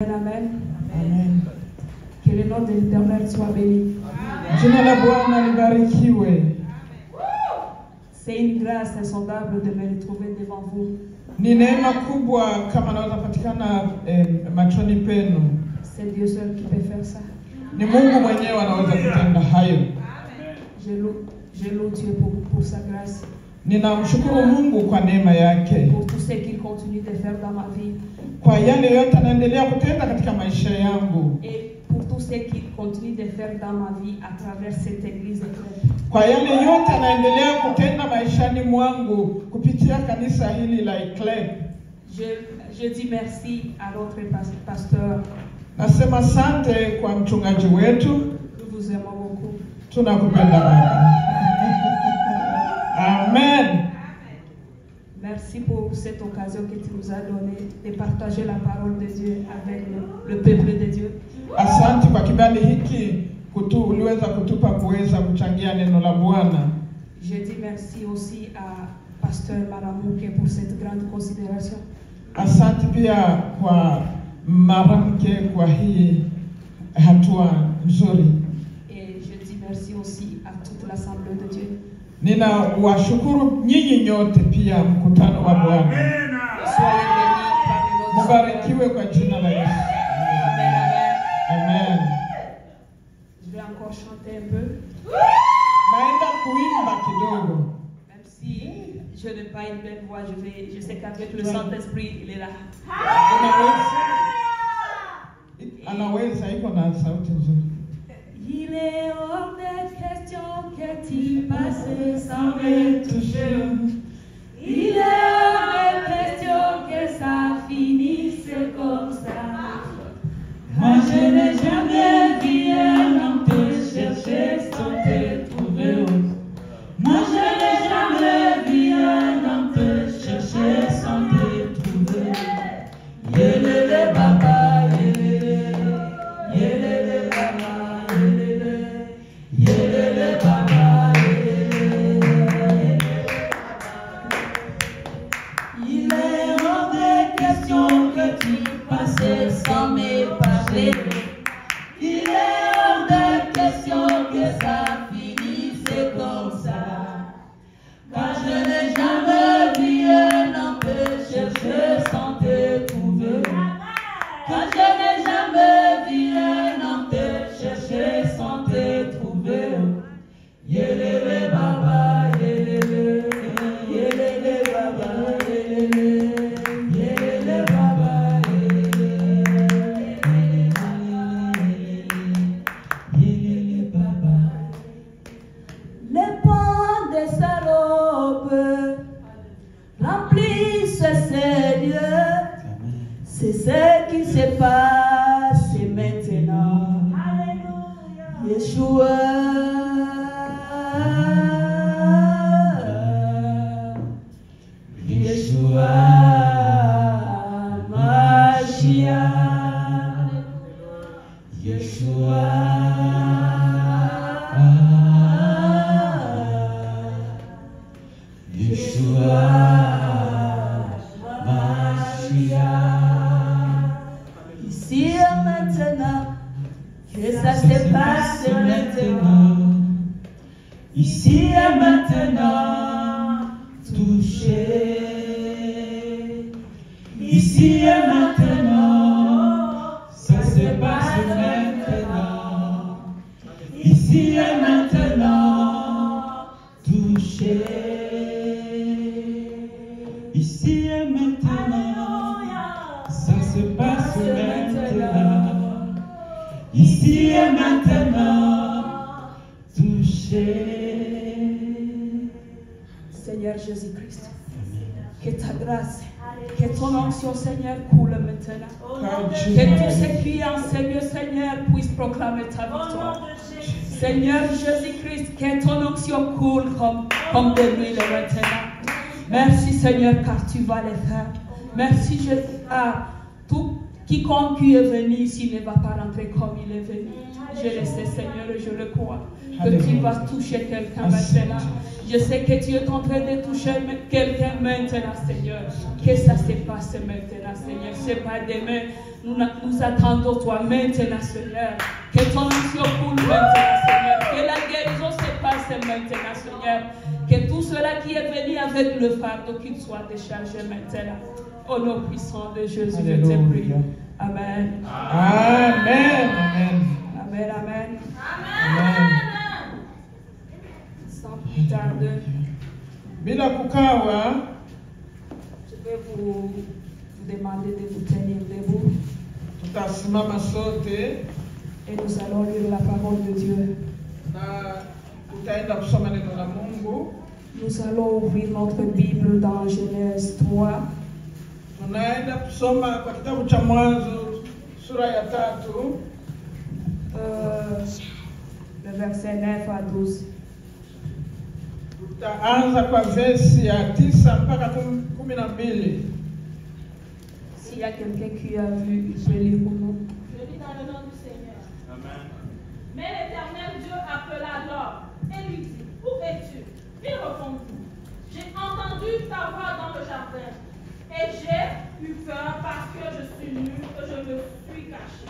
Amen. Amen. Que le nom de l'Éternel soit béni. Jina la Bwana libarikiwe. C'est une grâce insondable de me retrouver devant vous. Ni neema kubwa kama naweza patikana machoni penu. C'est Dieu seul qui peut faire ça. Ni Mungu mwenyewe anaweza kutenda hayo. Je loue Dieu pour sa grâce. Ninamshukuru Mungu kwa neema yake. Pour tout ce qu'il continue de faire dans ma vie. Kwa yale yote anaendelea kutenda katika maisha yangu. Et pour tout ce qu'il continue de faire dans ma vie à travers cette église. Kwa yale yote anaendelea kutenda maishani mwangu kupitia kanisa hili la Eclair. Je dis merci à notre pasteur. Nasema asante kwa mchungaji wetu. Nous vous aimons beaucoup. Tunakupenda Baba. Amen. Merci pour cette occasion que tu nous as donnée de partager la parole de Dieu avec le peuple de Dieu. Asante kwa kibali hiki uliweza kutupa kuweza kuchangia neno la Bwana. Je dis merci aussi à pasteur Maramuke pour cette grande considération. Asante pia kwa Maramuke kwa hii hatua nzuri. Et je dis merci aussi à toute l'assemblée de Dieu. Nina washukuru nyinyi nyote pia mkutano wa Bwana. Soyez bénis parmi notre Mubarikiwe kwa jina la Yesu. Amen, amen. Amen. Je vais encore chanter un peu. Naenda kuimba kidogo. Même si je n'ai pas une belle voix, je sais qu'avec le Saint-Esprit, il est là. Anaweza iko na sauti nzuri. Il est hors de question que tu passes sans me toucher. Il est hors de question que ça finisse comme ça. Moi je n'ai jamais vu un homme te chercher sans te trouver. Moi je n'ai jamais vu un homme te chercher sans te trouver. Yelele baba, yelele, yelele baba, yelele, yelele baba, yelele. Il est hors de question que tu passes sans me parler. Il est hors de question que ça finisse comme ça. Car je n'ai jamais vu un homme te chercher sans te trouver. Car je n'ai jamais vu un homme te chercher sans te trouver. Yelele baba, yelele, yelele baba, yelele, yelele baba, yelele, yelele baba. Les pans de sa robe remplissent ses yeux. C'est ce qui se passe maintenant. Yeshua. Yeshua. Mashiach. Yeshua. Yeshua. Mashiach. Ici et maintenant, que ça se passe maintenant. Ici et maintenant, touché. Ici et maintenant, ça se passe maintenant. Ici et maintenant, touché. Ici et maintenant, ça se passe maintenant. Ici et maintenant, touché. Seigneur Jésus-Christ, que ta grâce, que ton onction, Seigneur, coule maintenant. Que tous ceux qui enseignent, Seigneur, puissent proclamer ta victoire. Seigneur Jésus-Christ, que ton onction coule comme de l'huile maintenant. Merci Seigneur, car tu vas le faire. Merci Jésus. Tout quiconque qui est venu ici ne va pas rentrer comme il est venu. Je le sais, Seigneur, et je le crois. Que tu vas toucher quelqu'un maintenant. Je sais que tu es en train de toucher quelqu'un maintenant, Seigneur. Que ça se passe maintenant, Seigneur. Ce n'est pas demain. Nous attendons toi maintenant, Seigneur. Que ton onction coule maintenant, Seigneur. Que la guérison se passe maintenant, Seigneur. Que tout cela qui est venu avec le fardeau, qu'il soit déchargé maintenant. Au nom puissant de Jésus, je te prie. Amen. Amen. Amen. Amen. Amen. Amen. Sans plus tarder, Bila kukawa, je vais vous demander de vous tenir debout tutasimama sote et nous allons lire la parole de Dieu. na tutaenda kusoma neno la Mungu. Nous allons ouvrir notre Bible dans Genèse 3. Tunaenda kusoma kwa kitabu cha Mwanzo sura ya 3, Le verset 9 à 12. tutaanza kwa versi ya 9 mpaka 12. S'il y a quelqu'un qui a vu, je vais lire pour nous. Je lis dans le nom du Seigneur. Amen. Mais l'Éternel Dieu appela l'homme et lui dit, où es-tu? Il répondit, j'ai entendu ta voix dans le jardin et j'ai eu peur parce que je suis nu et je me suis caché.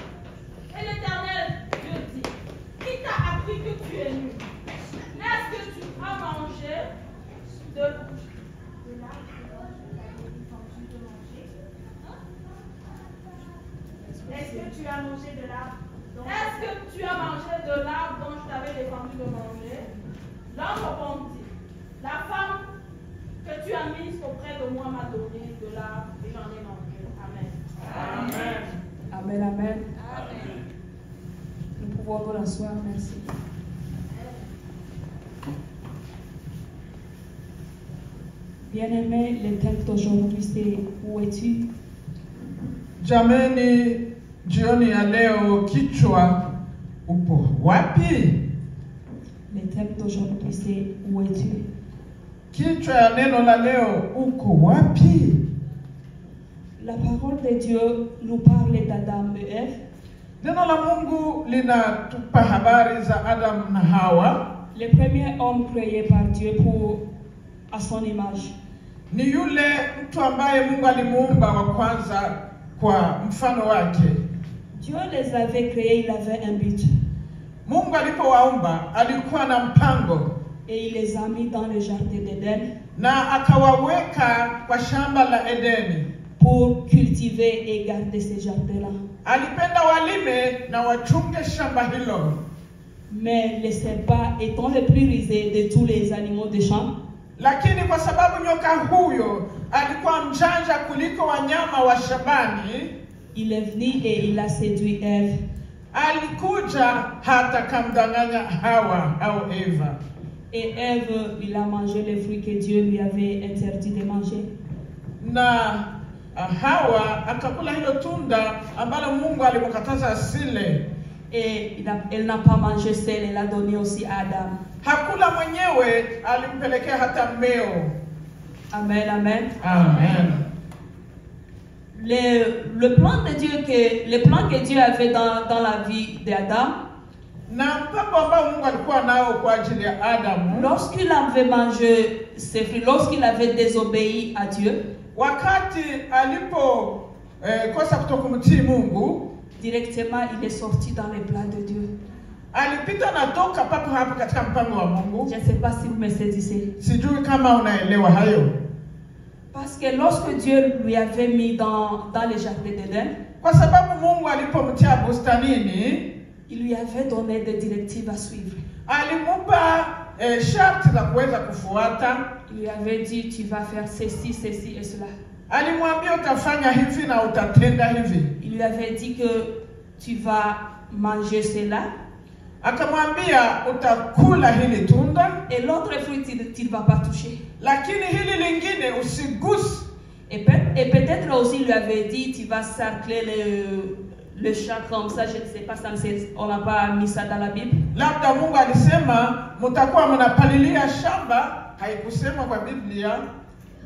Et l'Éternel Dieu dit, qui t'a appris que tu es nu? Est-ce que tu as mangé de l'arbre que j'avais défendu de manger? Est-ce que tu as mangé de l'arbre? Est-ce que tu as mangé de l'arbre dont je t'avais défendu de manger? L'homme répondit, la femme que tu as mise auprès de moi m'a donné de l'arbre et j'en ai mangé. Amen. Amen. Amen, amen. Nous pouvons nous rasseoir, merci. Bien-aimé, le thème d'aujourd'hui c'est où es-tu? Jameni, jioni ya leo kichwa upo wapi? Le thème d'aujourd'hui c'est où es-tu? Kichwa ya neno la leo uko wapi? La parole de Dieu nous parle d'Adam et Ève. Neno la Mungu linatupa habari za Adam na Hawa. Le premier homme créé par Dieu à son image. Ni yule mtu ambaye Mungu alimuumba wa kwanza kwa mfano wake. Dieu les avait créés, il avait un but. Mungu alipowaumba alikuwa na mpango. Et il les a mis dans le jardin d'Éden. Na akawaweka kwa shamba la Edeni. Pour cultiver et garder ce jardin-là. Alipenda walime na wachunge shamba hilo. Mais le serpent étant le plus rusé de tous les animaux des champs, Lakini kwa sababu nyoka huyo alikuwa mjanja kuliko wanyama wa shambani, il est venu et il a séduit Ève. alikuja hata kamdanganya Hawa au Eva. Et Ève, il a mangé les fruits que Dieu lui avait interdit de manger. Na Hawa akakula hilo tunda ambalo Mungu alimkataza asile. Et elle n'a pas mangé seule, elle a donné aussi à Adam. Hakula mwenyewe, alimpelekea hata mmeo. Amen, amen. Amen. Le plan que Dieu avait dans la vie d'Adam, Na mpango ambao Mungu alikuwa nao kwa ajili ya Adamu, lorsqu'il avait mangé ses fruits, lorsqu'il avait désobéi à Dieu, wakati alipo kosa kutokumtii Mungu, directement il est sorti dans les plans de Dieu. alipita na toka papo hapo katika mpango wa Mungu. Je ne sais pas si vous me saisissez. Sijui kama unaelewa hayo. Parce que lorsque Dieu lui avait mis dans le jardin d'Éden, Kwa sababu Mungu alipomtia bustanini, il lui avait donné des directives à suivre. alimupa sharti za kuweza kufuata. Il lui avait dit, tu vas faire ceci, ceci et cela. Alimwambia utafanya hivi na utatenda hivi. Il lui avait dit que tu vas manger cela. Akamwambia utakula hili tunda, Et l'autre fruit, tu ne vas pas toucher. lakini hili lingine usiguse. Et peut-être aussi, il lui avait dit, tu vas sarcler le champ comme ça, je ne sais pas, on n'a pas mis ça dans la Bible. Labda Mungu alisema mtakuwa mnapalilia shamba, haikusema kwa Biblia.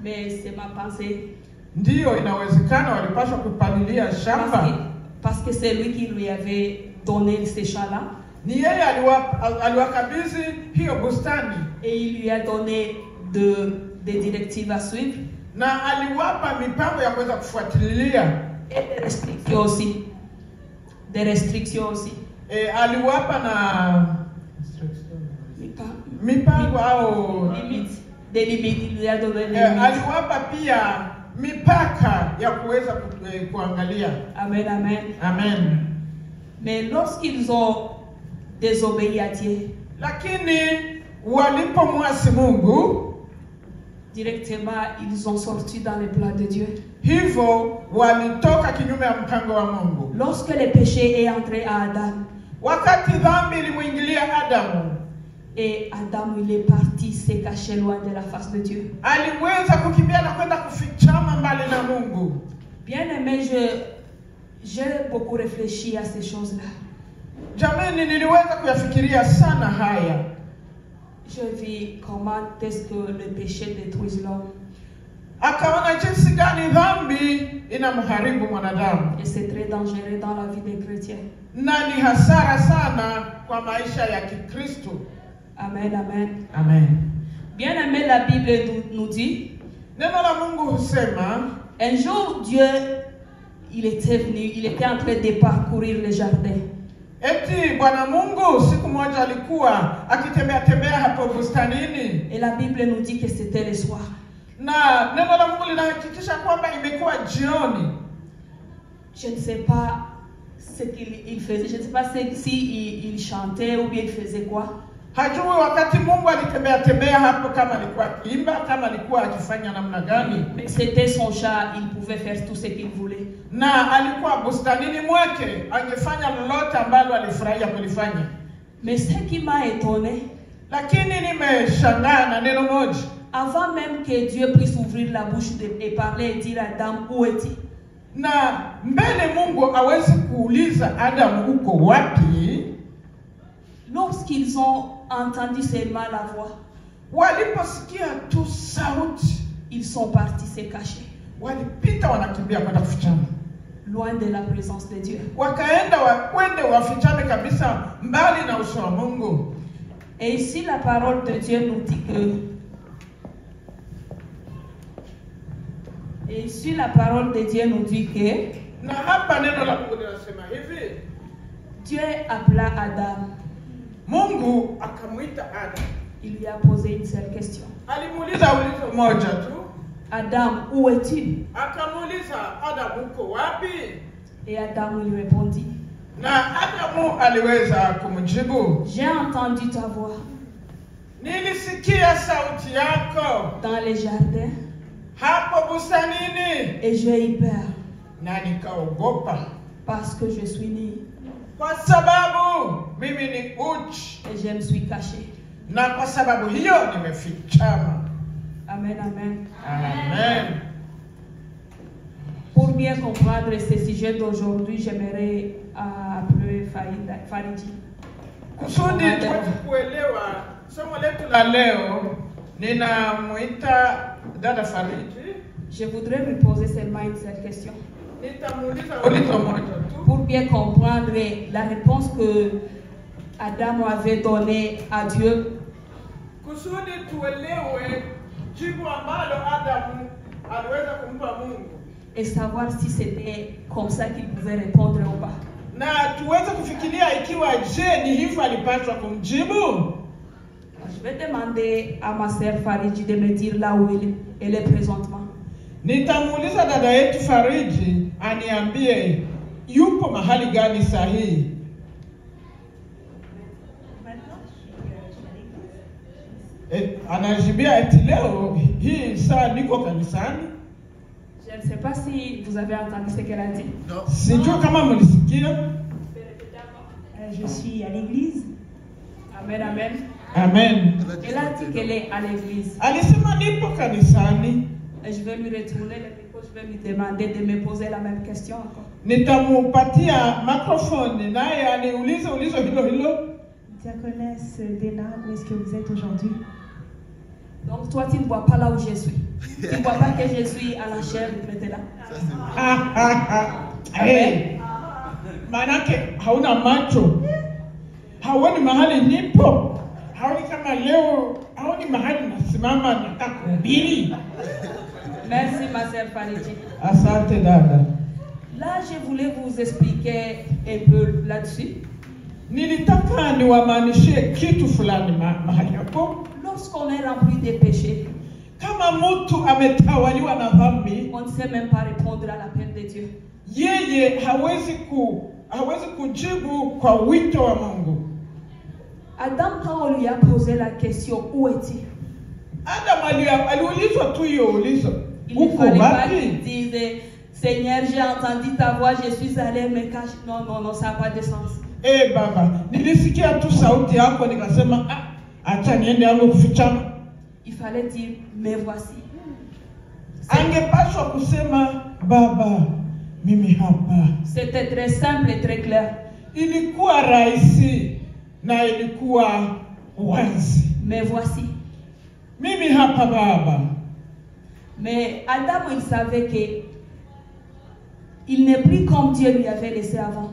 Mais c'est ma pensée. Ndio, inawezekana walipaswa kupalilia shamba. Parce que c'est lui qui lui avait donné ces champs-là. Ni yeye aliwakabidhi hiyo bustani. Et il lui a donné des directives à suivre. Na aliwapa mipango ya kuweza kufuatilia. Et des restrictions aussi. Des restrictions aussi. Aliwapa na mipango au limites. Des limites, il lui a donné des limites. Aliwapa pia mipaka ya kuweza kuangalia. Amen, amen. Amen. Mais lorsqu'ils ont désobéi à Dieu, lakini walipomwasi Mungu, directement ils ont sorti dans le plan de Dieu. Hivyo walitoka kinyume ya mpango wa Mungu. Lorsque le péché est entré à Adam, wakati dhambi ilimuingilia Adamu, et Adam il est parti se cacher loin de la face de Dieu. Aliweza kukimbia na kwenda kufichama mbali na Mungu. Bien aimé, j'ai beaucoup réfléchi à ces choses-là. Jamani, niliweza kuyafikiria sana haya. Je vis comment est-ce que le péché détruit l'homme. Akaona jinsi gani dhambi inamharibu mwanadamu. Et c'est très dangereux dans la vie des chrétiens. Na ni hasara sana kwa maisha ya Kikristo. Amen, amen. Amen. Bien aimé, la Bible nous dit, neno la Mungu husema, un jour Dieu il était en train de parcourir le jardin. Eti Bwana Mungu siku moja alikuwa akitembea hapo bustanini. Et la Bible nous dit que c'était le soir. Na neno la Mungu linahakikisha kwamba imekuwa jioni. Je ne sais pas ce qu'il faisait, je ne sais pas si il chantait ou bien il faisait quoi. Hajui wakati Mungu alitembea hapo kama alikuwa akiimba, kama alikuwa akifanya namna gani. Mais c'était son chat, il pouvait faire tout ce qu'il voulait. Na alikuwa bustanini mwake, angefanya lolote ambalo alifurahia kulifanya. Mais ce qui m'a étonné, lakini nimeshangaa na neno moja. Avant même que Dieu puisse ouvrir la bouche et parler et dire à Adam où es-tu? Na mbele Mungu awezi kuuliza Adam uko wapi? Lorsqu'ils ont entendu seulement la voix, waliposikia tu sauti, ils sont partis se cacher. Walipita wanakimbia kwenda kufichana. Loin de la présence de Dieu. Wakaenda wakwende wafichane kabisa mbali na uso wa Mungu. Et ici la parole de Dieu nous dit que na hapa neno la Mungu linasema hivi, Dieu appela Adam. Mungu akamuita Adam. Il lui a posé une seule question. Alimuuliza ulizo moja tu. Adam, où es-tu? Akamuuliza Adam, uko wapi? Et Adam lui répondit. Na Adamu aliweza kumjibu, j'ai entendu ta voix. Nilisikia sauti yako dans le jardin. Hapo bustanini. Et j'ai eu peur. Na nikaogopa. Parce que je suis nu. Kwa sababu mimi ni uchi. Et je me suis caché. Na kwa sababu hiyo nimefichama. Amen, amen. Amen. Pour bien comprendre ce sujet d'aujourd'hui, j'aimerais appeler Fariji. Kusudi tuweze kuelewa somo letu la leo, ninamuita dada Fariji. Je voudrais lui poser seulement une seule question. Nitamuuliza ulizo moja tu. Pour bien comprendre la réponse que Adam avait donnée à Dieu. Kusudi tuelewe jibu ambalo Adamu aliweza kumpa Mungu. Et savoir si c'était comme ça qu'il pouvait répondre ou pas. Na tuweze kufikiria ikiwa je ni hivyo alipaswa kumjibu. Je vais demander à ma sœur Fariji de me dire là où elle est présentement. Nitamuuliza dada yetu Fariji aniambie yupo mahali gani sahihi. Anajibia eti leo hii saa niko kanisani. Je ne sais pas si vous avez entendu ce qu'elle a dit. Sijui kama mlisikia. Je suis à l'église. Amen, amen. Amen. Elle a dit qu'elle est à l'église. Alisema nipo kanisani. Et je vais lui retourner le micro, je vais lui demander de me poser la même question encore. Nitamupatia microphone naye aniulize ulizo hilo hilo. Diaconesse Dena, où est-ce que vous êtes aujourd'hui? Donc toi, tu ne vois pas là où je suis. Tu ne vois pas que je suis à la chair de là. Hey. Manake hauna macho. Haoni mahali nipo. Haoni kama leo, haoni mahali nasimama nataka kuhubiri. Merci ma sœur Fariji. Asante dada. Là, je voulais vous expliquer un peu là-dessus. Nilitaka niwamanishie kitu fulani mahali hapo. Lorsqu'on est rempli de péchés, Kama mtu ametawaliwa na dhambi, on ne sait même pas répondre à l'appel de Dieu. yeye hawezi kujibu kwa wito wa Mungu. Adam, quand on lui a posé la question, où es-tu? Adam aliulizwa tu hiyo ulizo. Il ne Uko fallait pas wapi? qu'il dise, Seigneur, j'ai entendu ta voix, je suis allé me cacher. Non, non, non, ça n'a pas de sens. Baba, nilisikia tu sauti yako nikasema acha niende yangu kufichama. Il fallait dire, me voici. Angepaswa kusema Baba, mimi hapa. C'était très simple et très clair. Ilikuwa rahisi na ilikuwa wazi. Me voici. Mimi hapa Baba. Mais Adam, il savait que il n'est plus comme Dieu lui avait laissé avant.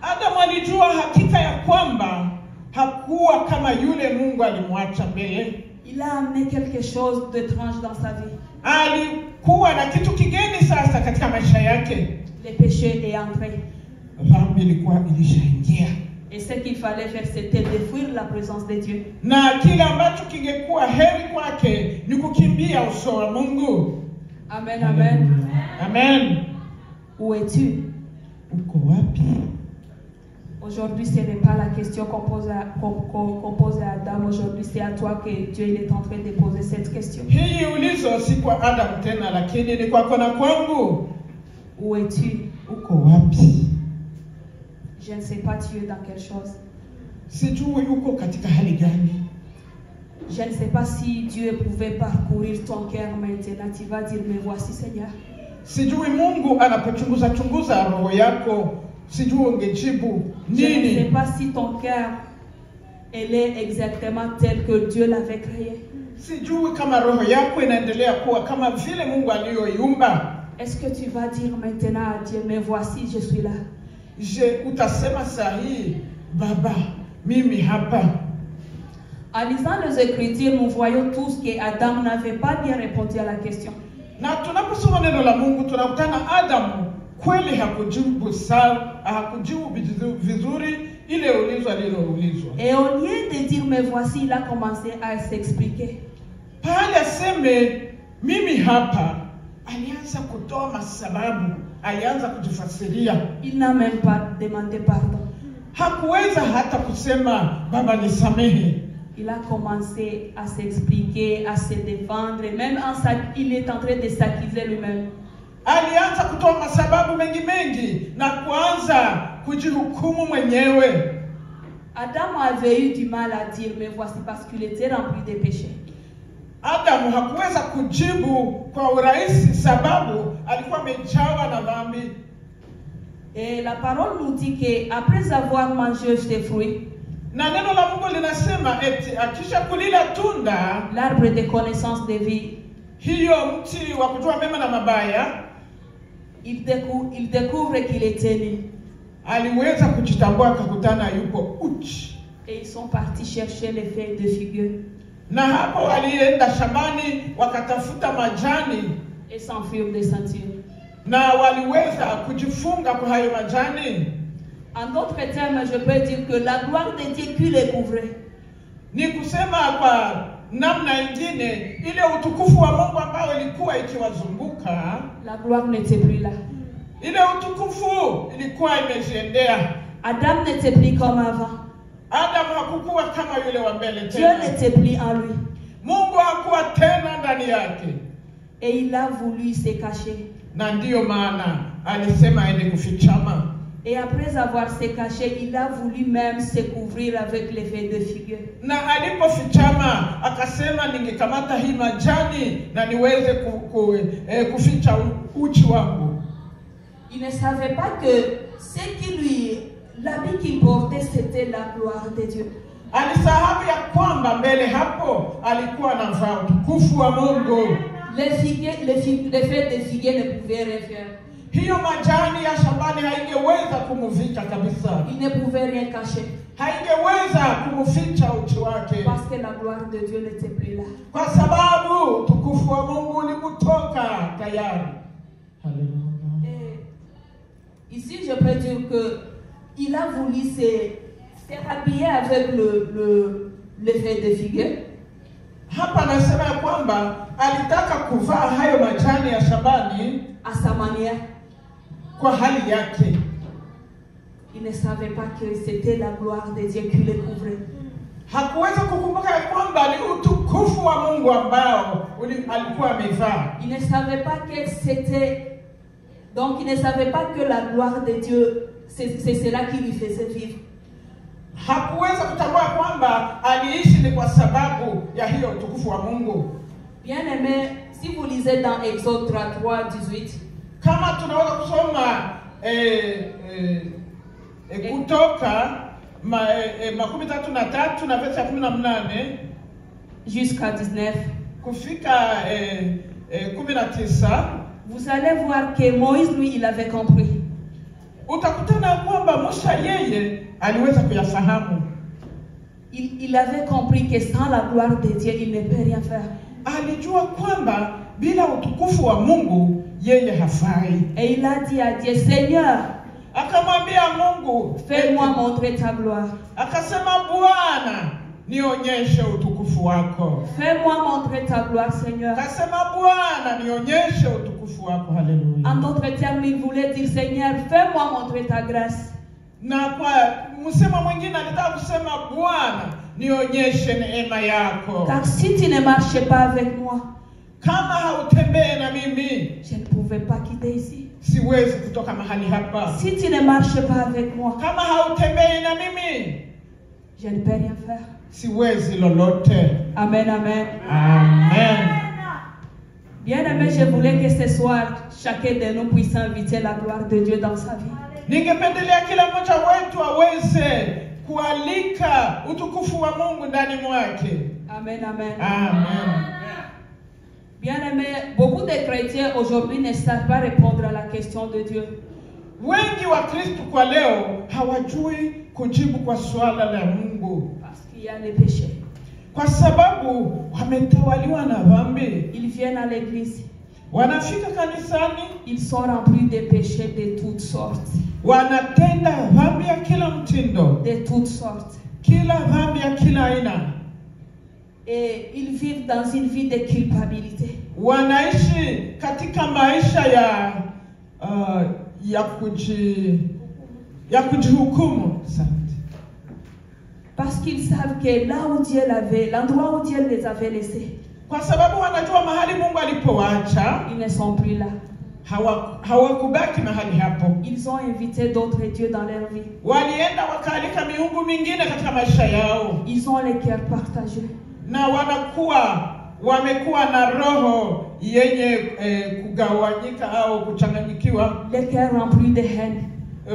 Adam alijua hakika ya kwamba hakuwa kama yule Mungu alimwacha mbele. Il a amené quelque chose d'étrange dans sa vie. Alikuwa na kitu kigeni sasa katika maisha yake. Le péché est entré. Dhambi ilikuwa ilishaingia. Et ce qu'il fallait faire, c'était de fuir la présence de Dieu. Na kile ambacho kingekuwa heri kwake ni kukimbia uso wa Mungu. Amen, amen. Amen. Où es-tu? Uko wapi? Aujourd'hui, ce n'est pas la question qu'on pose à Adam. Aujourd'hui, c'est à toi que Dieu il est en train de poser cette question. Hii ulizo si kwa Adam tena, lakini ni kwako na kwangu. Où es-tu? Uko wapi? Je ne sais pas tu es dans quelle chose. Sijui uko katika hali gani. Je ne sais pas si Dieu pouvait parcourir ton cœur maintenant. Tu vas dire, me voici Seigneur. Sijui Mungu anapochunguza roho yako, sijui ungejibu Je ne sais nini. pas si ton cœur elle est exactement tel que Dieu l'avait créé. Sijui kama roho yako inaendelea kuwa kama vile Mungu aliyoiumba. Est-ce que tu vas dire maintenant à Dieu, me voici, je suis là. Je utasema sahihi, Baba, mimi hapa. En lisant les Écritures, nous voyons tous que Adam n'avait pas bien répondu à la question. Na tunaposoma neno la Mungu tunakutana Adamu kweli hakujibu vizuri ile ulizo aliloulizwa. Et au lieu de dire me voici, il a commencé à s'expliquer. Pale aseme mimi hapa, alianza kutoa masababu, alianza kujifasiria. Il n'a même pas demandé pardon. Hakuweza hata kusema Baba nisamehe. Il a commencé à s'expliquer, à se défendre, et même il est en train de s'accuser lui-même. Alianza kutoa masababu mengi na kuanza kujihukumu mwenyewe. Adam avait eu du mal à dire me voici parce qu'il était rempli de péchés. Adamu hakuweza kujibu kwa urahisi sababu alikuwa amejawa na dhambi. Et la parole nous dit qu'après avoir mangé ces fruits, Na neno la Mungu linasema eti akisha kulila tunda, l'arbre de connaissance de vie, hiyo mti wa kujua mema na mabaya, il découvre qu'il était nu. aliweza kujitambua akakutana yupo uchi. Et ils sont partis chercher les feuilles de figuier Na hapo walienda shambani wakatafuta majani et s'enfuirent des sentiers. na waliweza kujifunga kwa hayo majani. En d'autres termes, je peux dire que la gloire de Dieu qui les couvrait, Ni kusema kwa namna ingine ile utukufu wa Mungu ambao ilikuwa ikiwazunguka, la gloire n'était plus là. ile utukufu ilikuwa imejiendea. Adam n'était plus comme avant. Adam hakukuwa kama yule wa mbele Dieu tena. n'était plus en lui. Mungu hakuwa tena ndani yake. Et il a voulu se cacher. Na ndiyo maana alisema aende kufichama. Et après avoir se caché, il a voulu même se couvrir avec les feuilles de figuier. Na alipofichama akasema ningekamata hii majani na niweze kuficha uchi wangu. Il ne savait pas que ce qui l'habit qu'il portait, c'était la gloire de Dieu. alisahau ya kwamba mbele hapo alikuwa anavaa utukufu wa Mungu. Les feuilles de figuier ne pouvaient rien faire. Hiyo majani ya shambani haingeweza kumuvika kabisa. Il ne pouvait rien cacher. Haingeweza kumuficha uchi wake. Parce que la gloire de Dieu n'était plus là. Kwa sababu utukufu wa Mungu ulimutoka tayari. Haleluya. Ici, je peux dire que il a voulu s'habiller avec le feuille de figuier. Hapa nasema ya kwamba alitaka kuvaa hayo majani ya shambani à sa manière. Kwa hali yake. Il ne savait pas que c'était la gloire de Dieu qui le couvrait. Hakuweza kukumbuka ya kwamba ni utukufu wa Mungu ambao alikuwa amevaa. Il ne savait pas que c'était, donc il ne savait pas que la gloire de Dieu, c'est cela qui lui faisait vivre. Hakuweza kutambua kwamba aliishi ni kwa sababu ya hiyo utukufu wa Mungu. Bien aimé, si vous lisez dans Exode 33:18, kama tunaweza kusoma Kutoka 33 na verse 18 jusqu'à 19, kufika 19, vous allez voir que Moïse, lui, il avait compris. Utakutana kwamba Musa yeye aliweza kuyafahamu. Il avait compris que sans la gloire de Dieu, il ne peut rien faire. Alijua kwamba bila utukufu wa Mungu yeye hafai. Et il a dit à Dieu, Seigneur, akamwambia Mungu, fais-moi montrer ta gloire. Akasema, Bwana, nionyeshe utukufu wako. Fais-moi montrer ta gloire, Seigneur. Akasema, Bwana, nionyeshe utukufu wako. Haleluya. En d'autres termes, il voulait dire, Seigneur, fais-moi montrer ta grâce. Na kwa msemo mwingine alitaka kusema, Bwana, nionyeshe neema yako. Car si tu ne marchais pas avec moi, kama hautembee na mimi, je ne pouvais pas quitter ici. Siwezi kutoka mahali hapa. Si tu ne marches pas avec moi, kama hautembei na mimi, je ne peux rien faire. Siwezi lolote. Amen, amen. Amen. Bien aimé, je voulais que ce soir, chacun de nous puisse inviter la gloire de Dieu dans sa vie. Ningependelea kila mmoja wetu aweze kualika utukufu wa Mungu ndani mwake. Amen, amen. Amen. Bien aimé, beaucoup de chrétiens aujourd'hui ne savent pas répondre à la question de Dieu. Wengi wa Kristo kwa leo hawajui kujibu kwa swala la Mungu. Parce qu'il y a les péchés. Kwa sababu wametawaliwa na dhambi. Ils viennent à l'église. Wanafika kanisani, ils sont remplis de péchés de toutes sortes. Wanatenda dhambi ya kila mtindo. De toutes sortes. Kila dhambi ya kila aina. Et ils vivent dans une vie de culpabilité. Wanaishi katika maisha ya kujihukumu. Parce qu'ils savent que là où Dieu l'endroit où Dieu les avait laissés, kwa sababu wanajua mahali Mungu alipowaacha, ils ne sont plus là. Hawakubaki mahali hapo. Ils ont invité d'autres dieux dans leur vie. Walienda wakaalika miungu mingine katika maisha yao. Ils ont les cœurs partagés. Na wamekuwa na roho yenye kugawanyika au kuchanganyikiwa. Les cœurs remplis de haine.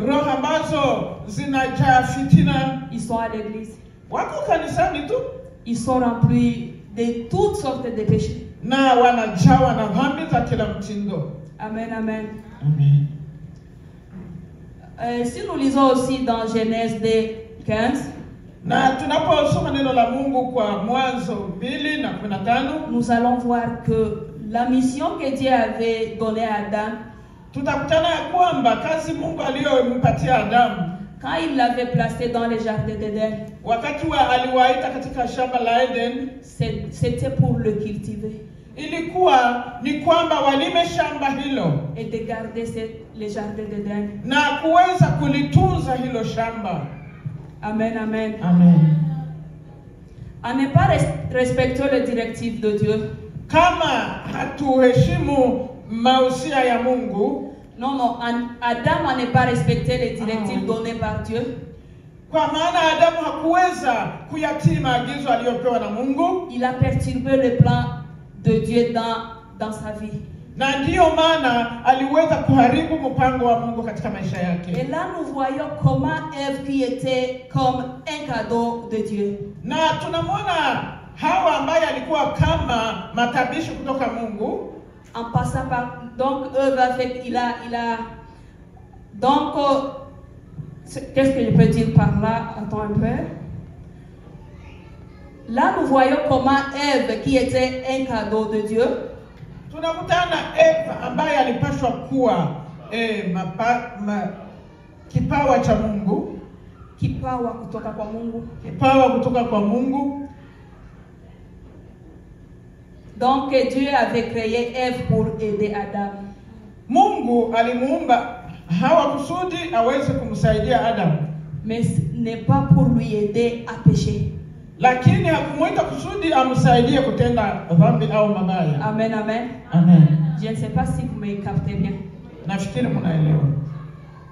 Roho ambazo zinajaa fitina. Ils sont à l'église. Wako kanisani tu. Ils sont remplis de toutes sortes de péchés. Na wanajawa na dhambi za kila mtindo. Amen, amen. Amen. Si nous lisons aussi dans Genèse 2:15, na tunaposoma neno la Mungu kwa Mwanzo 2:15, nous allons voir que la mission que Dieu avait donnée à Adam, tutakutana ya kwamba kazi Mungu aliyompatia Adamu, quand il l'avait placé dans le jardin d'Éden, wakati aliwaita katika shamba la Eden, c'était pour le cultiver. Ilikuwa ni kwamba walime shamba hilo et de garder le jardin d'Éden. Na kuweza kulitunza hilo shamba. Amen, amen. Amen. À ne pas respecter les directives de Dieu. Kama hatuheshimu mausia ya Mungu. Non, Adam n'a pas respecté les directives données par Dieu. Kwa maana Adamu hakuweza kuyatii maagizo aliyopewa na Mungu. Il a perturbé le plan de Dieu dans sa vie. Na ndiyo maana aliweza kuharibu mpango wa Mungu katika maisha yake. Et là, nous voyons comment Ève qui était comme un cadeau de Dieu. Na tunamwona Hawa ambaye alikuwa kama matabishi kutoka Mungu. En passant par, donc Ève avec, il a, donc, qu'est-ce que je peux dire par là? Attends un peu. Là, nous voyons comment Ève, qui était un cadeau de Dieu, tunakutana Eva ambaye alipaswa kuwa kipawa cha Mungu, kipawa kutoka kwa Mungu. Kipawa kutoka kwa Mungu. Donc Dieu avait créé Ève pour aider Adam. Mungu alimuumba Hawa kusudi aweze kumsaidia Adam. Mais ce n'est pas pour lui aider à pécher. Lakini hakumuita kusudi amsaidie kutenda dhambi au mabaya. Amen, amen. Amen. Je ne sais pas si vous me captez bien. Nafikiri mnaelewa.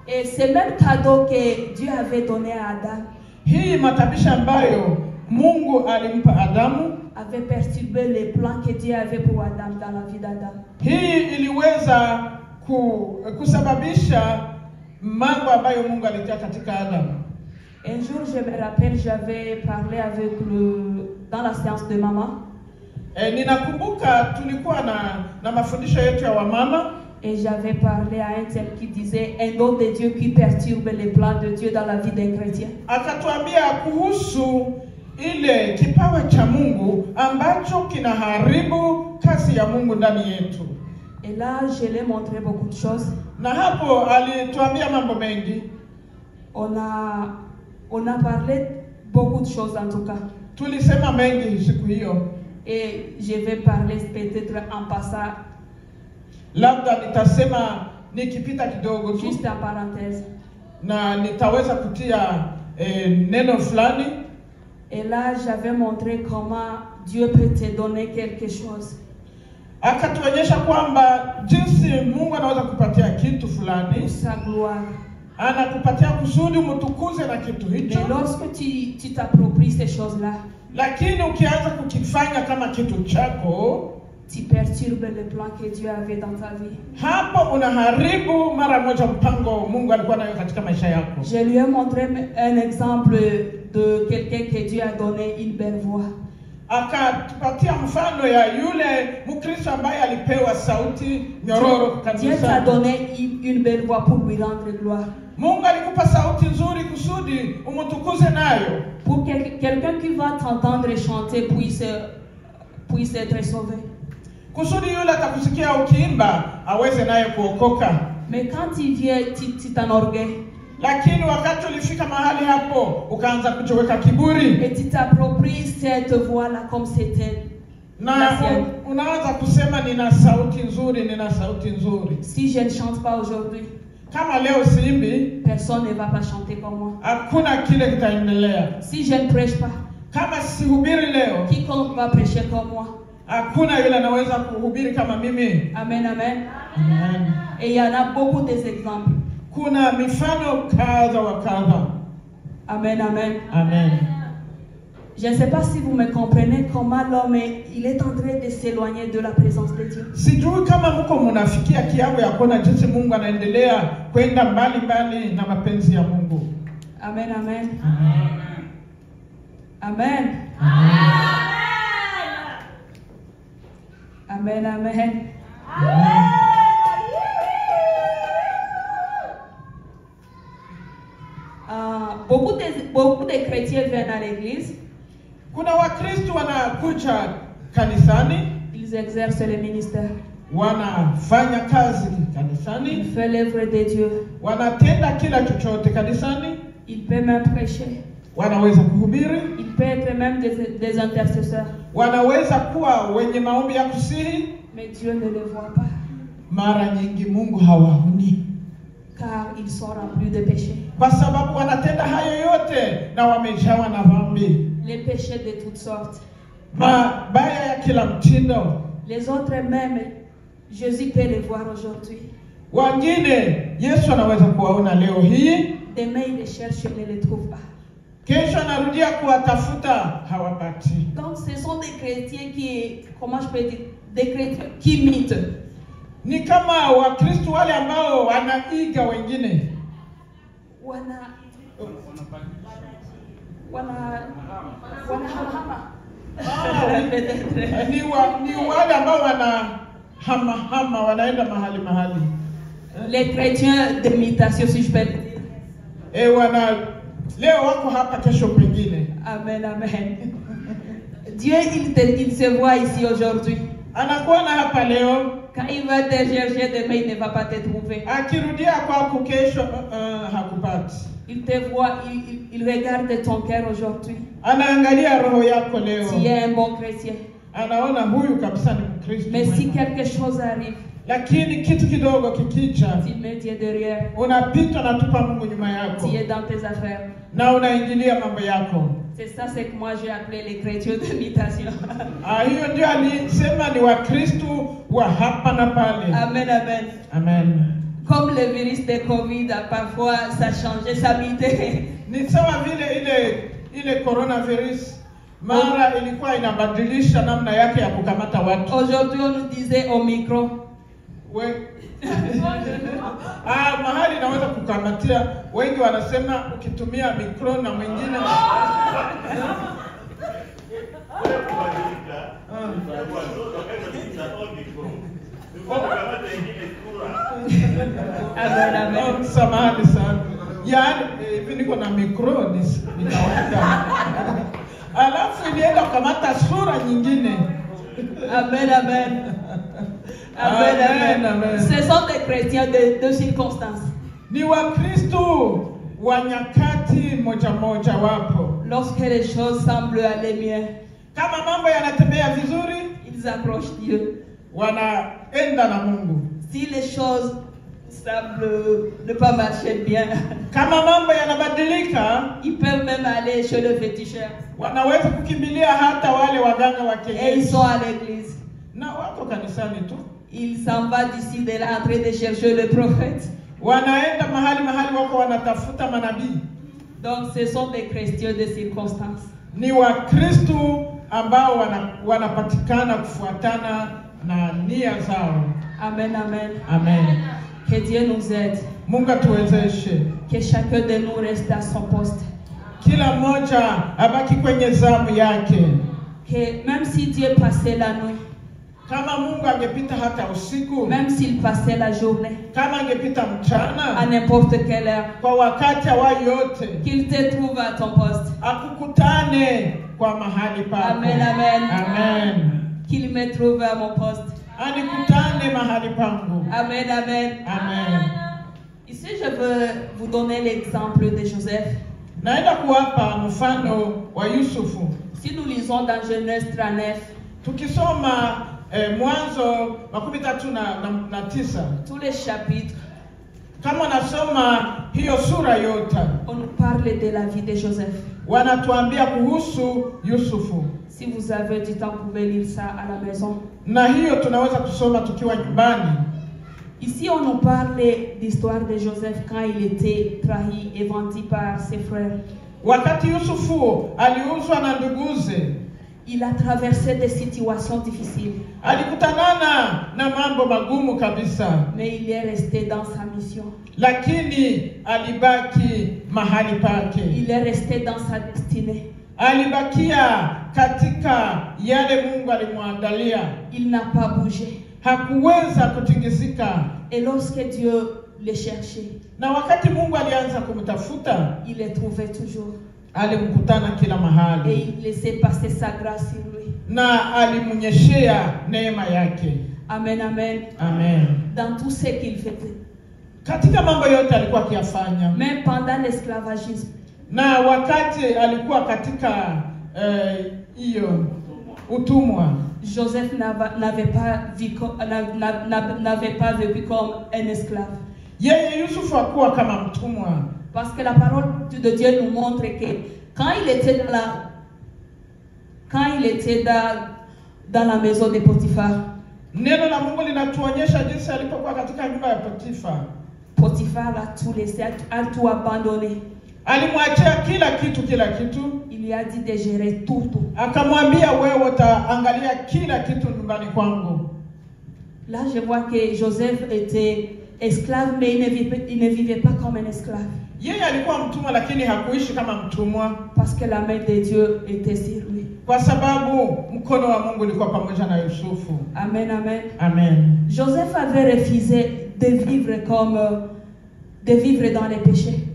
Et c'est le même cadeau que Dieu avait donné à Adam. Hii matabishi ambayo Mungu alimpa Adamu avait perturbé les plans que Dieu avait pour Adam dans la vie d'Adam. Hii iliweza kusababisha mambo ambayo Mungu alitia katika Adamu. Un jour, je me rappelle, j'avais parlé avec dans la séance de maman. Ninakumbuka tulikuwa na mafundisho yetu ya wamama. Et j'avais parlé à un tel qui disait un don de Dieu qui perturbe les plans de Dieu dans la vie d'un chrétien. Akatuambia kuhusu ile kipawa cha Mungu ambacho kinaharibu kazi ya Mungu ndani yetu. Et là, je lui ai montré beaucoup de choses. Na hapo alituambia mambo mengi. On a parlé beaucoup de choses en tout cas. Tulisema mengi siku hiyo. Et je vais parler peut-être en passant. Labda nitasema nikipita kidogo tu. Juste en parenthèse. Na nitaweza kutia neno fulani. Et là, j'avais montré comment Dieu peut te donner quelque chose. Akatuonyesha kwamba jinsi Mungu anaweza kupatia kitu fulani. Sa gloire. Anakupatia kusudi mtukuze na kitu hicho. Mais lorsque tu t'appropries ces choses-là, lakini ukianza kukifanya kama kitu chako, tu perturbes le plan que Dieu avait dans ta vie. Hapo unaharibu mara moja mpango Mungu alikuwa nayo katika maisha yako. Je lui ai montré un exemple de quelqu'un que Dieu a donné une belle voix. Akatupatia mfano ya yule Mkristo ambaye alipewa sauti nyororo kanisa. Dieu t'a donné une belle voix pour lui rendre gloire. Mungu alikupa sauti nzuri kusudi umtukuze nayo. Pour que quelqu'un qui va t'entendre chanter puisse être sauvé. Kusudi yule atakusikia ukiimba aweze naye kuokoka. Mais quand tu viens, tu t'enorgueilles. Lakini wakati ulifika mahali hapo ukaanza kujiweka kiburi. Et tu t'appropries cette voix-là comme c'était na unaanza kusema nina sauti nzuri, nina sauti nzuri. Si je ne chante pas aujourd'hui, kama leo siimbi, personne ne va pas chanter comme moi. Hakuna kile kitaendelea. Si je ne prêche pas, kama sihubiri leo, quiconque va prêcher comme moi. Hakuna yule anaweza kuhubiri kama mimi. Amen, amen. Amen. Et il y en a beaucoup des exemples. Kuna mifano kadha wa kadha. Amen, amen. Amen. Je ne sais pas si vous me comprenez comment l'homme il est en train de s'éloigner de la présence de Dieu. Sijui kama mko mnafikia kiwango ya kuona jinsi Mungu anaendelea kwenda mbali mbali na mapenzi ya Mungu. Amen, amen. Amen. Amen. Amen, amen. Beaucoup de chrétiens viennent à l'église. Kuna Wakristo wanakuja kanisani. Ils exercent le ministère. Wanafanya kazi kanisani. Ils font l'œuvre de Dieu. Wanatenda kila chochote kanisani. Ils peuvent même prêcher. Wanaweza kuhubiri. Ils peuvent être même des intercesseurs. Wanaweza kuwa wenye maombi ya kusihi. Mais Dieu ne les voit pas. Mara nyingi Mungu hawaoni. Car ils sont remplis de péchés. Kwa sababu wanatenda hayo yote na wamejawa na dhambi. Les péchés de toutes sortes. Mabaya ya kila mtindo. Les autres même, Jésus peut les voir aujourd'hui. Wengine Yesu anaweza kuwaona leo hii. Demain ils les cherchent et ne les trouvent pas. Kesho anarudia kuwatafuta hawapati. Donc ce sont des chrétiens qui, comment je peux dire, des chrétiens qui imitent. Ni kama Wakristo wale ambao wanaiga wengine. Ni wale ambao hama wanaenda mahali. Les chrétiens d'imitation, si je peux dire. Leo wako hapa, kesho pengine. Amen, amen. Dieu, il se voit ici aujourd'hui. Anakuona hapa leo. Quand il va te chercher demain, il ne va pas te trouver. Akirudia kwako kesho hakupati. Il te voit, il regarde ton cœur aujourd'hui. Anaangalia roho yako leo. Tu es un bon chrétien. Anaona huyu kabisa ni Mkristo. Mais si quelque chose arrive, lakini kitu kidogo kikija, tu mets Dieu derrière. Unapita na tupa Mungu nyuma yako. Tu es dans tes affaires. Na unaingilia mambo yako. C'est ça, c'est que moi j'ai appelé les chrétiens d'imitation. Hiyo ndio alisema ni Wakristo wa hapa na pale. Amen, amen. Amen. Comme le virus de Covid a parfois ça changé sa vie. Ni sawa vile ile coronavirus mara ilikuwa inabadilisha namna yake ya kukamata watu. Aujourd'hui on nous disait au micro. Mahali naweza kukamatia, wengi wanasema ukitumia mikro na mwingine samahani sana. Yaani hivi niko na mikro nitaweka. Alafu ilienda kukamata sura nyingine. Amen, amen. Amen, amen, amen. Ce sont des chrétiens de circonstances. Ni Wakristo wa nyakati moja wapo. Lorsque les choses semblent aller bien, kama mambo yanatembea vizuri, ils approchent Dieu. Wanaenda na Mungu. Si les choses semblent ne pas marcher bien, kama mambo yanabadilika, ils peuvent même aller chez le féticheur. Wanaweza kukimbilia hata wale waganga wa kienyeji. Et ils sont à l'église. Na wako kanisani tu. Il s'en va d'ici de là en train de chercher le prophète. Wanaenda mahali wako wanatafuta manabii. Donc ce sont des chrétiens de circonstances. Ni Wakristo ambao wanapatikana kufuatana na nia zao. Amen, amen. Amen. Que Dieu nous aide. Mungu tuwezeshe. Que chacun de nous reste à son poste. Kila mmoja abaki kwenye zamu yake. Que même si Dieu passait la nuit, kama Mungu angepita hata usiku, même s'il passait la journée, kama angepita mchana, à n'importe quelle heure, kwa wakati wa yote, qu'il te trouve à ton poste. Akukutane kwa mahali pako. Amen, amen. Amen. Qu'il me trouve à mon poste. Anikutane mahali pangu. Amen, amen. Amen. Ici je veux vous donner l'exemple de Joseph. Naenda kuwapa mfano wa Yusufu. Si nous lisons dans Genèse 39, tukisoma Mwanzo 39, tous les chapitres, kama nasoma hiyo sura yote, on nous parle de la vie de Joseph. Wanatuambia kuhusu Yusufu. Si vous avez du temps, vous pouvez lire ça à la maison. Na hiyo tunaweza kusoma tukiwa nyumbani. Ici, on nous parle d'histoire de Joseph quand il était trahi et vendu par ses frères. Wakati Yusufu aliuzwa na nduguze, il a traversé des situations difficiles. Alikutanana na mambo magumu kabisa. Mais il est resté dans sa mission. Lakini alibaki mahali pake. Il est resté dans sa destinée. Alibakia katika yale Mungu alimwandalia. Il n'a pas bougé. Hakuweza kutingizika. Et lorsque Dieu le cherchait, na wakati Mungu alianza kumtafuta, il le trouvait toujours. Alimkutana kila mahali. Et il laissait passer sa grâce sur lui. Na alimunyeshea neema yake. Amen, amen. Amen. Dans tout ce qu'il faisait. Katika mambo yote alikuwa akiyafanya. Même pendant l'esclavagisme. Na wakati alikuwa katika hiyo utumwa. Joseph n'avait pas vécu comme un esclave. Yeye Yusufu hakuwa kama mtumwa. Parce que la parole de Dieu nous montre que quand il était dans la maison de Potiphar, neno la Mungu linatuonyesha jinsi alipokuwa katika nyumba ya Potiphar. Potiphar a tout laissé, a tout abandonné. Alimwachia kila kitu. Il lui a dit de gérer tout. Akamwambia wewe utaangalia kila kitu nyumbani kwangu. Là, je vois que Joseph était esclave, mais il ne vivait pas comme un esclave. Yeye alikuwa mtumwa lakini hakuishi kama mtumwa. Parce que la main de Dieu était sur lui. Kwa sababu mkono wa Mungu ulikuwa pamoja na Yusufu. Amen, amen. Amen. Joseph avait refusé de vivre dans les péchés.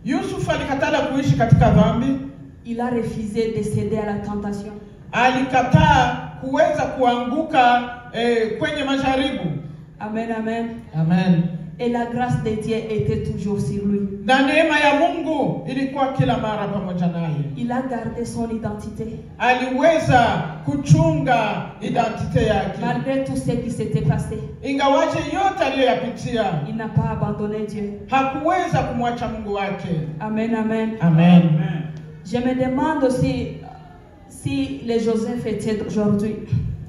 Yusufu alikatala kuishi katika dhambi. Il a refusé de céder à la tentation. Alikataa kuweza kuanguka kwenye majaribu. Amen, amen. Amen. Et la grâce de Dieu était toujours sur lui. Na neema ya Mungu ilikuwa kila mara pamoja naye. Il a gardé son identité. Aliweza kuchunga identite yake. Malgré tout ce qui s'était passé. Ingawaje yote aliyoyapitia. Il n'a pas abandonné Dieu. Hakuweza kumwacha Mungu wake. Amen, amen. Amen. Je me demande aussi si les Joseph étaient d'aujourd'hui.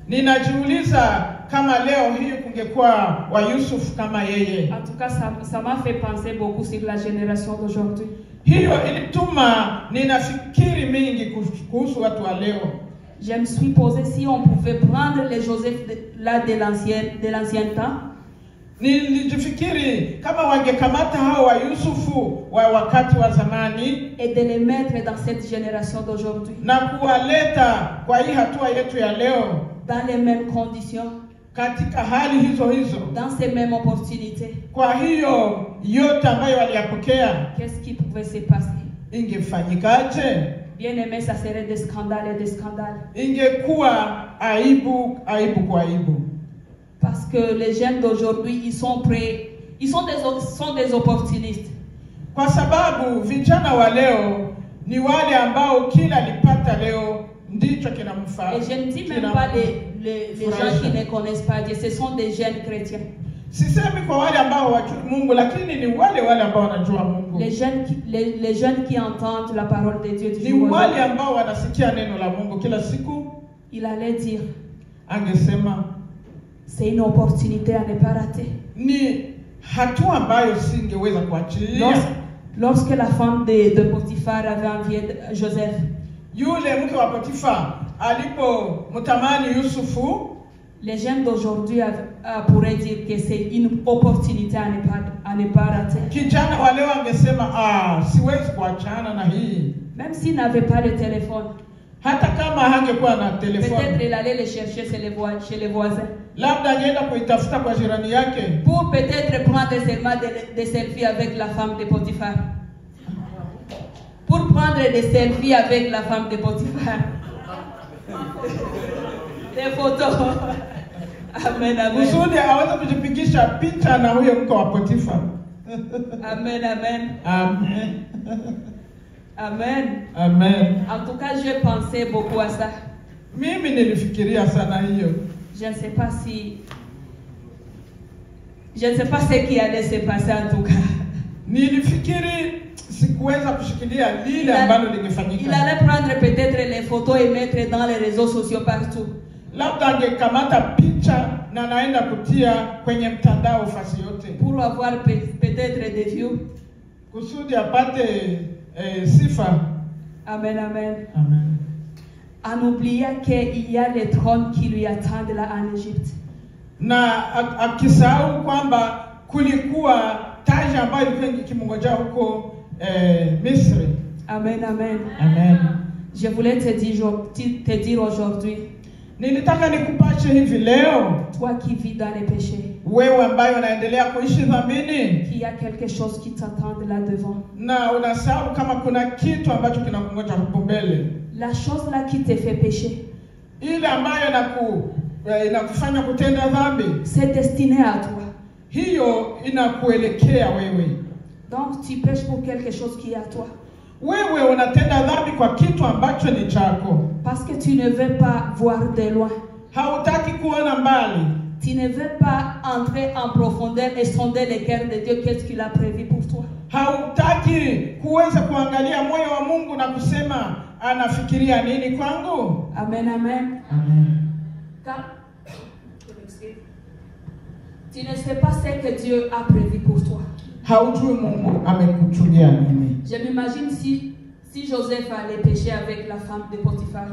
Ninajiuliza kama leo hii kungekuwa wa Yusuf kama yeye. En tout cas, ça m'a fait penser beaucoup sur la génération d'aujourd'hui. Hiyo ilituma ninafikiri mingi kuhusu watu wa leo. Je me suis posé si on pouvait prendre les Joseph de l'ancien temps. Nilijifikiri kama wangekamata hao wa Yusufu wa wakati wa zamani et de les mettre dans cette génération d'aujourd'hui. Na kuwaleta kwa hii hatua yetu ya leo. Dans les mêmes conditions. Katika hali hizo hizo. Dans ces mêmes opportunités. Kwa hiyo yote ambayo waliyapokea. Qu'est-ce qui pouvait se passer? Ingefanyikaje? Bien aimé, ça serait des scandales et des scandales. Ingekuwa aibu kwa aibu. Parce que les jeunes d'aujourd'hui, ils sont prêts, sont des opportunistes. Kwa sababu vijana wa leo ni wale ambao kila lipata leo ndicho kinamfaa. Et je ne dis même pas les gens qui ne connaissent pas Dieu, ce sont des jeunes chrétiens. Sisemi kwa wale ambao hawajui Mungu, lakini ni wale ambao wanajua Mungu. Les jeunes qui entendent la parole de Dieu du jour au jour. Ni wale jour. ambao wanasikia neno la Mungu kila siku. Il allait dire, angesema, c'est une opportunité à ne pas rater. Ni hatua ambayo singeweza kuachilia. Lorsque la femme de Potiphar avait envié Joseph, yule mke wa Potiphar alipomtamani Yusufu, les jeunes d'aujourd'hui pourraient dire que c'est une opportunité à ne pas rater. Kijana wa leo angesema siwezi kuachana na hii. Même s'il n'avait pas de téléphone. Hata kama hangekuwa na telefoni. Peut-être il allait le chercher chez les voisins. Labda angeenda kuitafuta kwa jirani yake. Pour peut-être prendre seulement des selfies avec la femme de Potiphar. Pour prendre des selfies avec la femme de Potiphar. Des photos. Amen, amen. Kusudi aweze kujipigisha picha na huyo mke wa Potiphar. Amen, amen. Amen. Amen. Amen. En tout cas, j'ai pensé beaucoup à ça. Mimi nilifikiria sana hiyo. Je ne sais pas ce qui allait se passer en tout cas. Nilifikiri sikuweza kushikilia lile ambalo lingefanyika. Il allait prendre peut-être les photos et mettre dans les réseaux sociaux partout. Labda angekamata picha na naenda kutia kwenye mtandao fasi yote. Pour avoir peut-être des views. Kusudi apate sifa. Amen, amen. Amen. En oubliant qu'il y a les trônes qui lui attendent là en Égypte. Na akisahau kwamba kulikuwa taji ambayo ilikuwa ikimngojea huko Misri. Amen, amen. Amen. Je voulais te dire aujourd'hui. Nilitaka nikupashe hivi leo. Toi qui vis dans les péchés. Wewe ambaye unaendelea kuishi dhambini. Qu'il y a quelque chose qui t'attend là devant. Na unasahau kama kuna kitu ambacho kinakungoja hapo mbele. La chose là qui te fait pécher. Ile ambayo inakufanya kutenda dhambi. C'est destiné à toi. Hiyo inakuelekea wewe. Donc tu pêches pour quelque chose qui est à toi. Wewe unatenda dhambi kwa kitu ambacho ni chako. Parce que tu ne veux pas voir de loin. Hautaki kuona mbali. Tu ne veux pas entrer en profondeur et sonder le cœur de Dieu, qu'est-ce qu'il a prévu pour toi. Hautaki kuweza kuangalia moyo wa Mungu na kusema anafikiria nini kwangu. Amen, amen. Amen. Tu ne sais pas ce que Dieu a prévu pour toi. Haujui Mungu amekuchulia nini. Je m'imagine si Joseph allait pécher avec la femme de Potiphar.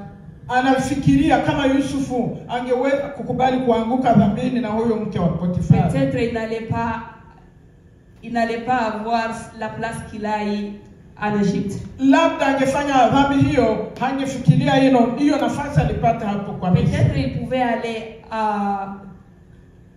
anafikiria kama Yusufu angeweza kukubali kuanguka dhambini na huyo mke wa Potifari. Peut-être il n'allait pas avoir la place qu'il a eu en Égypte. Labda angefanya dhambi hiyo, hangefikiria hiyo nafasi alipata hapo kwa Misri. Peut-être il pouvait aller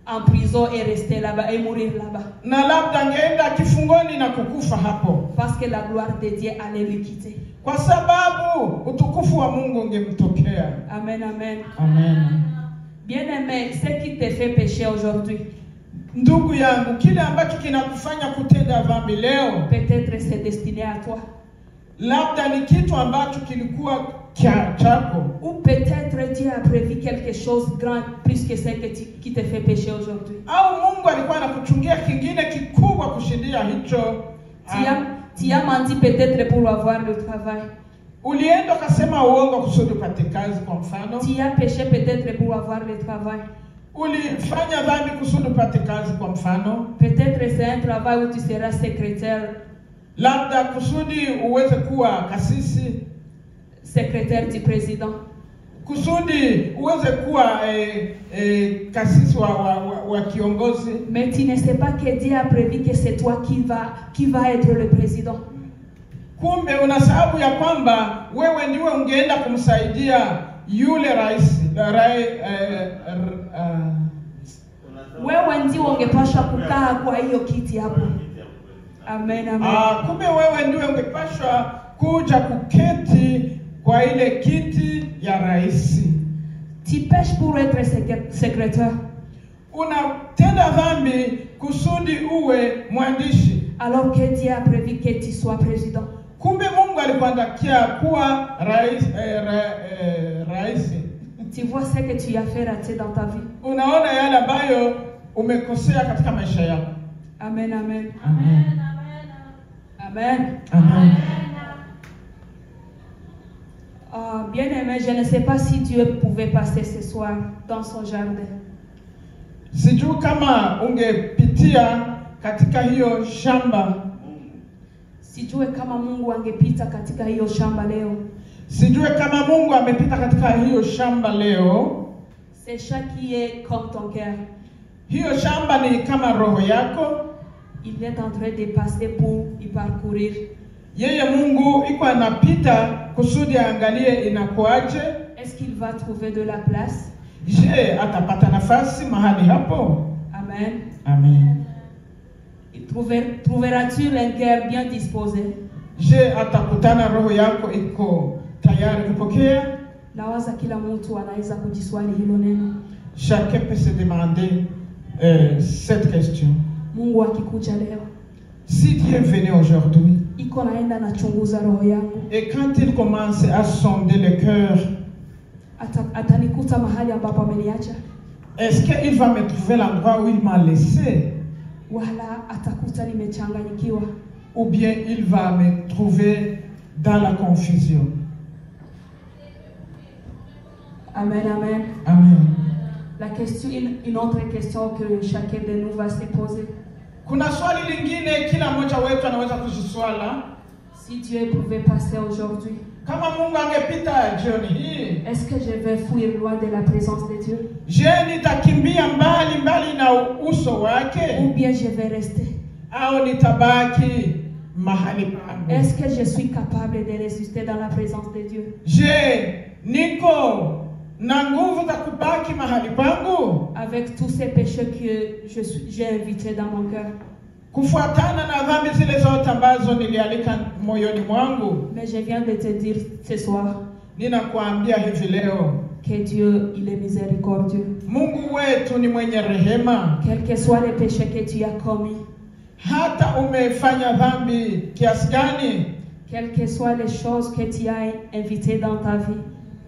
en prison et rester là-bas et mourir là-bas. Na labda angeenda kifungoni na kukufa hapo. Parce que la gloire de Dieu allait lui quitter. Kwa sababu utukufu wa Mungu ungemtokea. Amen, amen. Amen. Bien-aimé, ce qui te fait pécher aujourd'hui, Ndugu yangu, kile ambacho kinakufanya kutenda dhambi leo, peut-être c'est destiné à toi. labda ni kitu ambacho kilikuwa chako. Ou peut-être Dieu a prévu quelque chose de grand plus que ce qui te fait pécher aujourd'hui. Au Mungu alikuwa anakuchungia kingine kikubwa kushindia hicho. Tu as menti peut-être pour avoir le travail. Ulienda ukasema uongo kusudi upate kazi kwa mfano. Tu as péché peut-être pour avoir le travail. Ulifanya dhambi kusudi upate kazi kwa mfano. Peut-être c'est un travail où tu seras secrétaire. Labda kusudi uweze kuwa kasisi, secrétaire du président. Kusudi uweze kuwa kasisi wa kiongozi. Mais tu ne sais pas que Dieu a prévu que c'est toi qui va être le président. Kumbe unasababu ya kwamba wewe ndiwe ungeenda kumsaidia yule rais. Wewe ndiwe ungepaswa kukaa kwa hiyo kiti hapo. Amen, amen. Kumbe wewe ndiwe ungepaswa kuja kuketi kwa ile kiti ya rais. Tu pêches pour être secrétaire. Unatenda dhambi kusudi uwe mwandishi. Alors que Dieu a prévu que tu sois président. Kumbe Mungu alikuandakia kuwa rais. Tu vois ce que tu as fait rater dans ta vie. Unaona yale ambayo umekosea katika maisha yako. Amen, amen. Amen. Amen. Amen. Bien-aimé, je ne sais pas si Dieu pouvait passer ce soir dans son jardin. Sijui kama ungepitia katika hiyo shamba. Sijui kama Mungu angepita katika hiyo shamba leo. Sijui kama Mungu amepita katika hiyo shamba leo. C'est ça qui est comme ton cœur. Hiyo shamba ni kama roho yako. Il est en train de passer pour y parcourir. Yeye Mungu iko anapita kusudi angalie inakuaje. Est-ce qu'il va trouver de la place? Je, atapata nafasi mahali hapo? Amen. Amen. Trouveras-tu un cœur bien disposé? Je, atakutana roho yako iko tayari kupokea? Nawaza kila mtu anaweza kujiswali hilo neno. Chacun peut se demander cette question. Mungu akikuja leo, Si Dieu venait aujourd'hui, iko naenda nachunguza roho yangu, et quand il commence à sonder le cœur, atanikuta mahali ambapo ameniacha, est-ce qu'il va me trouver l'endroit où il m'a laissé? wala atakuta nimechanganyikiwa? Ou bien il va me trouver dans la confusion? Amen, amen. Amen. La question, une autre question que chacun de nous va se poser. Kuna swali lingine kila mmoja wetu anaweza kujiswala. Si Dieu pouvait passer aujourd'hui, Kama Mungu angepita jioni hii, est-ce que je vais fuir loin de la présence de Dieu? je nitakimbia mbali na uso wake? Ou bien je vais rester? Au nitabaki mahali pangu? Est-ce que je suis capable de résister dans la présence de Dieu? Je niko na nguvu za kubaki mahali pangu? Avec tous ces péchés que j'ai invités dans mon cœur. Kufuatana na dhambi zile zote ambazo nilialika moyoni mwangu. Mais je viens de te dire ce soir Ninakuambia hivi leo, que Dieu, il est miséricordieux. Mungu wetu ni mwenye rehema. Quels que soient les péchés que tu as commis, Hata umefanya dhambi kiasi gani, quelles que soient les choses que tu as invitées dans ta vie,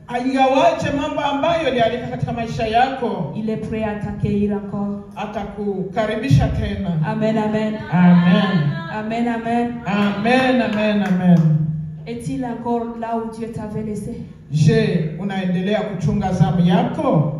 ingawaje mambo ambayo alialika katika maisha yako, il est prêt à t'accueillir encore. atakukaribisha tena. Amen, amen. Amen. Amen, amen. Amen, amen, amen. Est-il encore là où Dieu t'avait laissé? Je, unaendelea kuchunga zamu yako?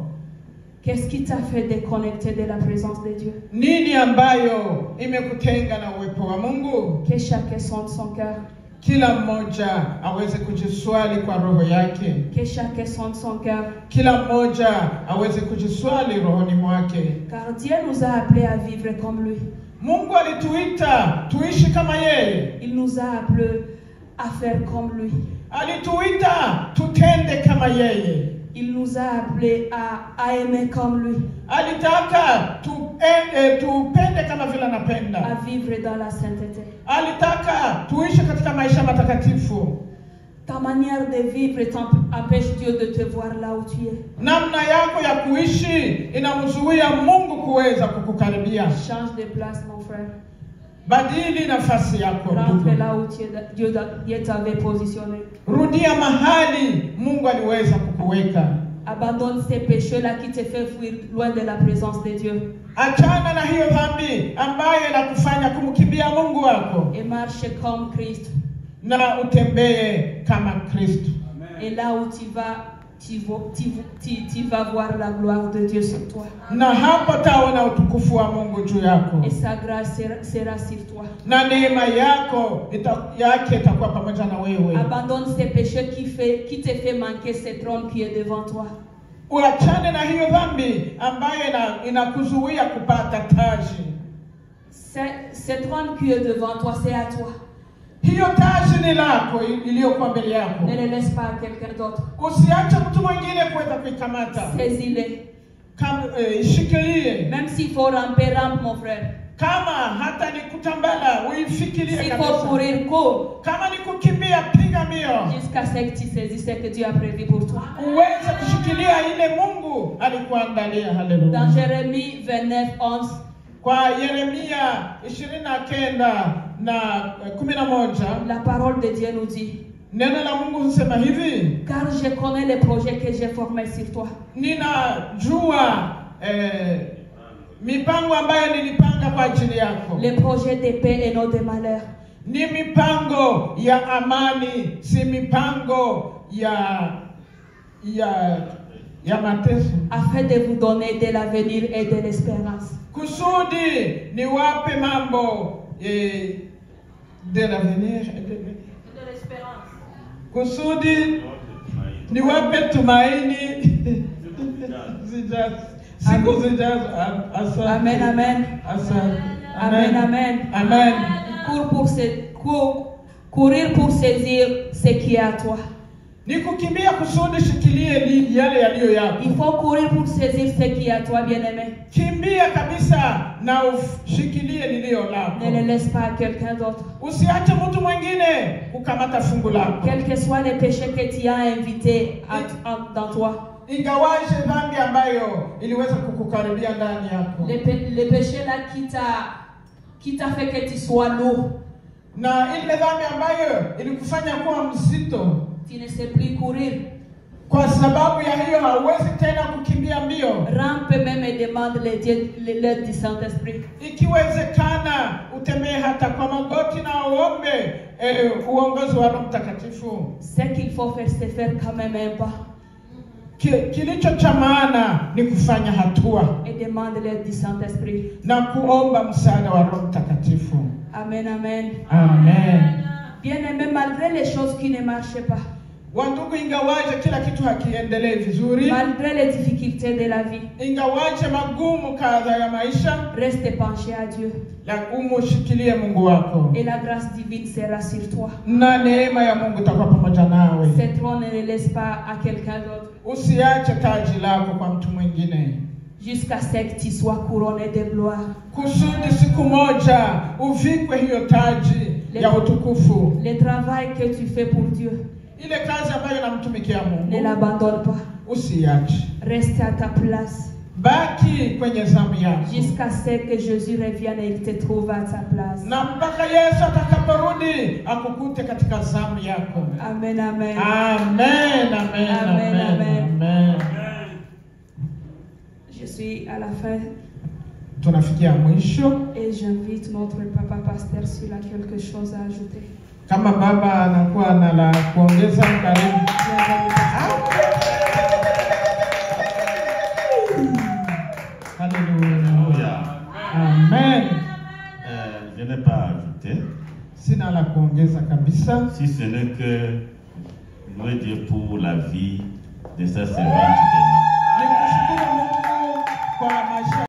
Qu'est-ce qui t'a fait déconnecter de la présence de Dieu? Nini ambayo imekutenga na uwepo wa Mungu? Que chacun sonde son cœur. Kila mmoja aweze kujiswali kwa roho yake. Que chacun sonde son cœur. Kila mmoja aweze kujiswali rohoni mwake. Car Dieu nous a appelés à vivre comme lui. Mungu alituita tuishi kama yeye. Il nous a appelés à faire comme lui. Alituita tutende kama yeye. Il nous a appelés à aimer comme lui. Alitaka tupende kama vile anapenda. À vivre dans la sainteté. Alitaka tuishi katika maisha matakatifu. Ta manière de vivre empêche Dieu de te voir là où tu es. Namna yako ya kuishi inamzuia Mungu kuweza kukukaribia. Change de place, mon frère. Badili nafasi yako. Rentre là où Dieu t'avait positionné. Rudia mahali Mungu aliweza kukuweka. Abandonne ces péchés-là qui te fait fuir loin de la présence de Dieu. Achana na hiyo dhambi ambayo inakufanya kumkimbia Mungu wako. Et marche comme Christ. Na utembee kama Kristo. Et là où tu vas voir la gloire de Dieu sur toi. Na hapo taona utukufu wa Mungu juu yako. Et sa grâce sera sur toi. Na neema yako yake itakuwa pamoja na wewe. Abandonne ces péchés qui te fait manquer ce trône qui est devant toi. Uachane na hiyo dhambi ambayo inakuzuia kupata taji. Ce trône qui est devant toi, c'est à toi. Hiyo taji ni lako iliyokuwa mbele yako. Ne le laisse pas à quelqu'un d'autre. Usiache mtu mwingine kuweza kuikamata. Saisis-le. Ishikilie. Même s'il faut ramper, rampe, mon frère. Kama hata ni kutambala, uifikirie S'il kabisa. faut courir, cours. Kama ni kukimbia, piga mbio. Jusqu'à ce que tu saisisses ce que Dieu a prévu pour toi. Uweze kushikilia ile Mungu alikuandalia. Haleluya. Dans Jérémie 29:11. Kwa Yeremia 29:11, la parole de Dieu nous dit. Neno la Mungu husema hivi. Car je connais les projets que j'ai formés sur toi. Ninajua mipango ambayo nilipanga kwa ajili yako. Les projets de paix et non de malheur. Ni mipango ya amani, si mipango ya mateso. Afin de vous donner de l'avenir et de l'espérance. Kusudi niwape mambo de l'avenir et de l'espérance. Kusudi niwape tumaini siku zijazo. Amen, amen. Amen, amen. Amen. Courir pour saisir ce qui est à toi. Ni kukimbia kusudi shikilie yale yaliyo yako. Il faut courir pour saisir ce qui est à toi, bien-aimé. Kimbia kabisa na ushikilie lilio lako. Ne le laisse pas à quelqu'un d'autre. Usiache mtu mwingine kukamata fungu lako. Quels que soient les péchés que tu as invités dans toi. Ingawaje dhambi ambayo iliweza kukukaribia ndani yako. Les péchés là qui t'a fait que tu sois lourd. Na ile dhambi ambayo ilikufanya kuwa mzito. Tu ne sais plus courir. Kwa sababu ya hiyo hauwezi tena kukimbia mbio. Rampe même et demande l'aide du Saint-Esprit. Ikiwezekana utembee hata kwa magoti na uombe uongozi wa Roho Mtakatifu. Ce qu'il faut faire c'est faire quand même un pas. Kilicho cha maana ni kufanya hatua. Et demande l'aide du Saint-Esprit. Na kuomba msaada wa Roho Mtakatifu. Amen, amen. Amen. Bien-aimé, malgré les choses qui ne marchent pas. Wandugu, ingawaje kila kitu hakiendelee vizuri. Malgré les difficultés de la vie. Ingawaje magumu kadha ya maisha. Reste penché à Dieu. Ushikilie Mungu wako. Et la grâce divine sera sur toi. Na neema ya Mungu itakuwa pamoja nawe. Ce trône ne le laisse pas à quelqu'un d'autre. Usiache taji lako kwa mtu mwingine. Jusqu'à ce que tu sois couronné de gloire. Kusudi siku moja uvikwe hiyo taji ya utukufu. Le travail que tu fais pour Dieu. Ile kazi ambayo unamtumikia Mungu. Ne l'abandonne pas. Usiache. Reste à ta place. Baki kwenye zamu yako. Jusqu'à ce que Jésus revienne et il te trouve à ta place. Na mpaka Yesu atakaporudi akukute katika zamu yako. Amen, amen. Amen, amen, amen, amen. Amen. Je suis à la fin. Tunafikia mwisho. Et j'invite notre papa pasteur s'il a quelque chose à ajouter. Kama baba anakuwa na la kuongeza, karibu. Alléluia. Amen. Je n'ai pas ajouté. Sina la kuongeza kabisa. Si ce n'est que louer Dieu pour la vie de sa servante. Nikushukuru Mungu kwa maisha